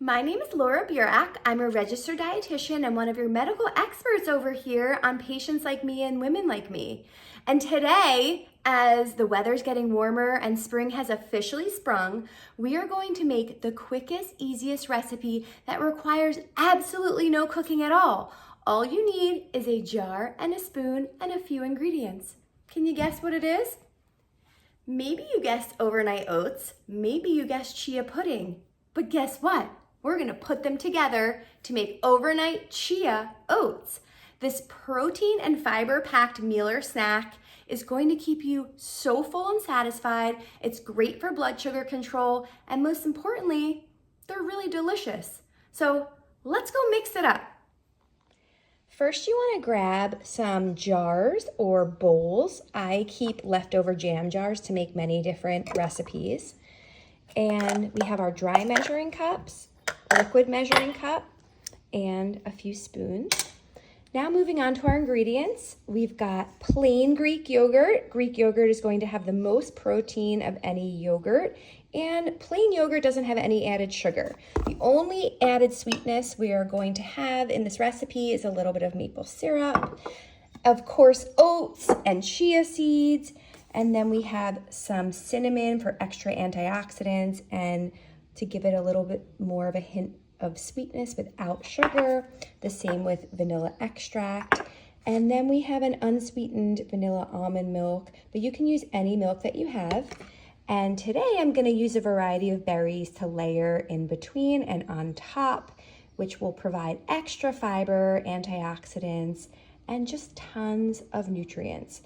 My name is Burak. I'm a registered dietitian and one of your medical experts over here on Patients Like Me and Women Like Me. And today, as the weather's getting warmer and spring has officially sprung, we are going to make the quickest, easiest recipe that requires absolutely no cooking at all. All you need is a jar and a spoon and a few ingredients. Can you guess what it is? Maybe you guessed overnight oats, maybe you guessed chia pudding, but guess what? We're gonna put them together to make overnight chia oats. This protein and fiber packed meal or snack is going to keep you so full and satisfied. It's great for blood sugar control, and most importantly, they're really delicious. So let's go mix it up. First, you want to grab some jars or bowls. I keep leftover jam jars to make many different recipes. And we have our dry measuring cups, liquid measuring cup, and a few spoons. Now moving on to our ingredients, we've got plain Greek yogurt. Greek yogurt is going to have the most protein of any yogurt, and plain yogurt doesn't have any added sugar. The only added sweetness we are going to have in this recipe is a little bit of maple syrup, of course, oats and chia seeds, and then we have some cinnamon for extra antioxidants and to give it a little bit more of a hint of sweetness without sugar. The same with vanilla extract. And then we have an unsweetened vanilla almond milk, but you can use any milk that you have. And today I'm going to use a variety of berries to layer in between and on top, which will provide extra fiber, antioxidants, and just tons of nutrients.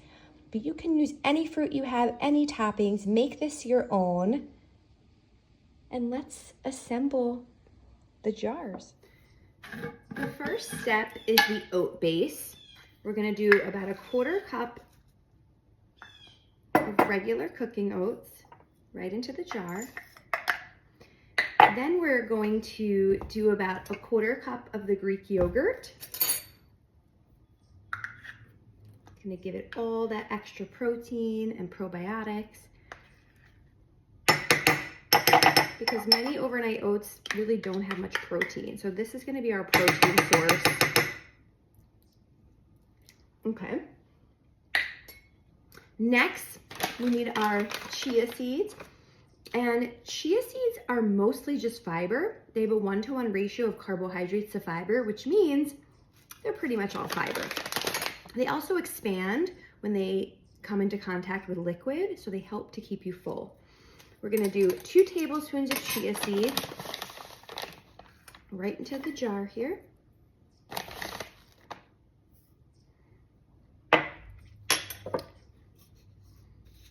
But you can use any fruit you have, any toppings, make this your own. And let's assemble the jars. The first step is the oat base. We're gonna do about a 1/4 cup of regular cooking oats right into the jar. Then we're going to do about a 1/4 cup of the Greek yogurt. Gonna give it all that extra protein and probiotics, because many overnight oats really don't have much protein. So this is gonna be our protein source. Okay. Next, we need our chia seeds. And chia seeds are mostly just fiber. They have a 1-to-1 ratio of carbohydrates to fiber, which means they're pretty much all fiber. They also expand when they come into contact with liquid, so they help to keep you full. We're gonna do 2 tablespoons of chia seeds right into the jar here.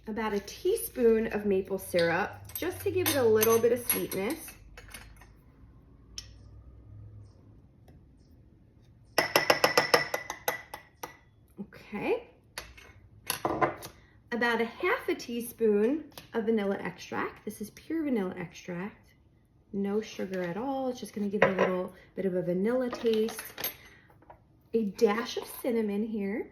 About a teaspoon of maple syrup, just to give it a little bit of sweetness. Okay. About a 1/2 teaspoon of vanilla extract. This is pure vanilla extract. No sugar at all. It's just gonna give it a little bit of a vanilla taste. A dash of cinnamon here.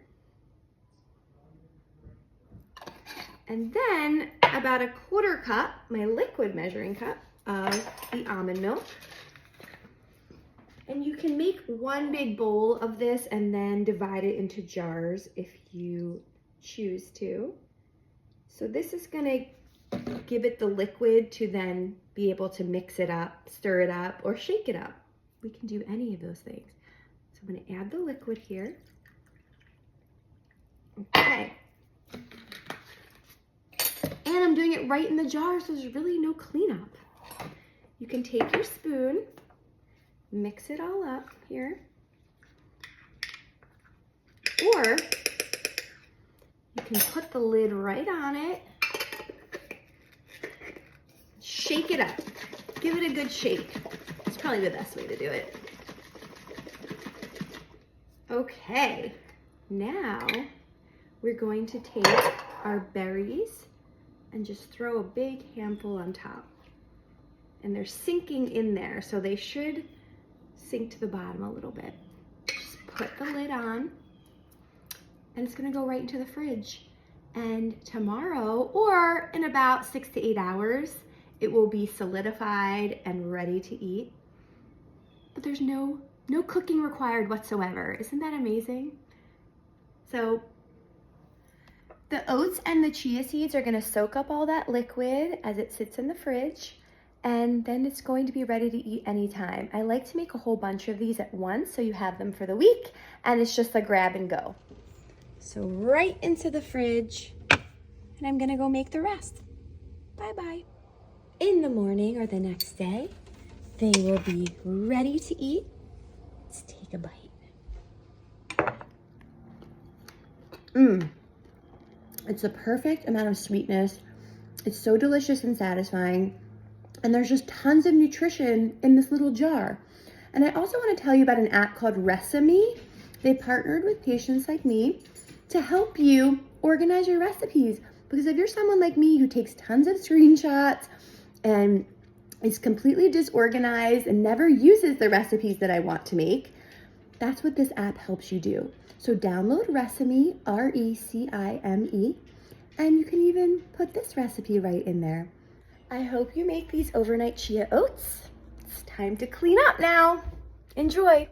And then about a 1/4 cup, my liquid measuring cup, of the almond milk. And you can make one big bowl of this and then divide it into jars if you choose to. So this is gonna give it the liquid to then be able to mix it up, stir it up, or shake it up. We can do any of those things. So I'm gonna add the liquid here. Okay. And I'm doing it right in the jar, so there's really no cleanup. You can take your spoon, mix it all up here, or you can put the lid right on it, shake it up, give it a good shake. It's probably the best way to do it. Okay, now we're going to take our berries and just throw a big handful on top. And they're sinking in there, so they should sink to the bottom a little bit. Just put the lid on, and it's gonna go right into the fridge. And tomorrow, or in about 6 to 8 hours, it will be solidified and ready to eat. but there's no cooking required whatsoever. Isn't that amazing? So the oats and the chia seeds are gonna soak up all that liquid as it sits in the fridge, and then it's going to be ready to eat anytime. I like to make a whole bunch of these at once so you have them for the week, and it's just a grab and go. So right into the fridge, and I'm gonna go make the rest. Bye-bye. In the morning or the next day, they will be ready to eat. Let's take a bite. It's the perfect amount of sweetness. It's so delicious and satisfying. And there's just tons of nutrition in this little jar. And I also want to tell you about an app called Resemi. They partnered with Patients Like Me to help you organize your recipes. Because if you're someone like me who takes tons of screenshots and is completely disorganized and never uses the recipes that I want to make, that's what this app helps you do. So download Resemi, R-E-C-I-M-E, and you can even put this recipe right in there. I hope you make these overnight chia oats. It's time to clean up now. Enjoy.